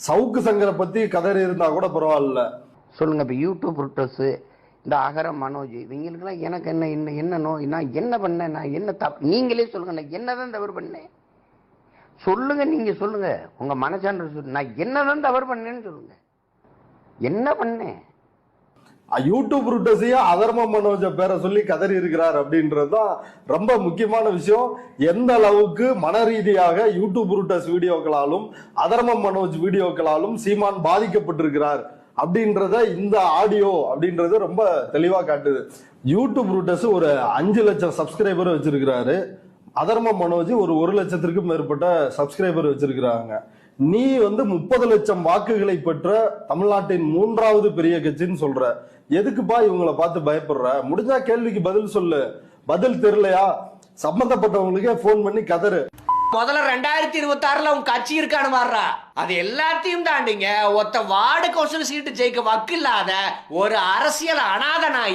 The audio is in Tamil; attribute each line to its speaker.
Speaker 1: சவுக்கு சங்கரை பத்தி கதறி இருந்தா கூட பரவாயில்ல.
Speaker 2: சொல்லுங்க. இப்ப யூடியூப் ருட்டர்ஸ், இந்த அகரம் மனோஜ், இவங்களுக்குலாம் எனக்கு என்ன நோய், நான் என்ன பண்ணேன், நான் என்ன தப்பு, நீங்களே சொல்லுங்க. நான் என்னதான் தவறு பண்ணேன் சொல்லுங்க. நீங்க சொல்லுங்க, உங்க மனசான்ற சொல்லுங்க. நான் என்னதான் தவறு பண்ணேன்னு சொல்லுங்க. என்ன பண்ணேன்?
Speaker 1: யூடியூப் ரூட்டஸையும் அதர்ம மனோஜ பேரை சொல்லி கதறி இருக்கிறார் அப்படின்றதுதான் ரொம்ப முக்கியமான விஷயம். எந்த அளவுக்கு மன ரீதியாக யூடியூப் ரூட்டஸ் வீடியோக்களாலும் அதர்ம மனோஜ் வீடியோக்களாலும் சீமான் பாதிக்கப்பட்டிருக்கிறார் அப்படின்றத இந்த ஆடியோ அப்படின்றது ரொம்ப தெளிவா காட்டுது. யூடியூப் ரூட்டஸ் ஒரு 5 லட்சம் சப்ஸ்கிரைபர் வச்சிருக்கிறாரு. அதர்ம மனோஜ் ஒரு 1 லட்சத்திற்கும் மேற்பட்ட சப்ஸ்கிரைபர் வச்சிருக்கிறாங்க. நீ 30 லட்சம் வாக்குகளை பெற்ற தமிழ்நாட்டின் 3வது பெரிய கட்சின்னு சொல்ற. எதுக்குப்பா இவங்களை பார்த்து பயப்படுற? முடிஞ்சா கேள்விக்கு பதில் சொல்லு. பதில் தெரியலையா சம்பந்தப்பட்டவங்களுக்கே போன் பண்ணி கதறு.
Speaker 3: முதல்ல 2026ல உங்க கட்சி இருக்கான்னு வர்றா, அது எல்லாத்தையும் தாண்டிங்க ஒத்த வார்டு கவுன்சில் சீட்டு ஜெயிக்க வக்கு இல்லாத ஒரு அரசியல் அநாத நாய்.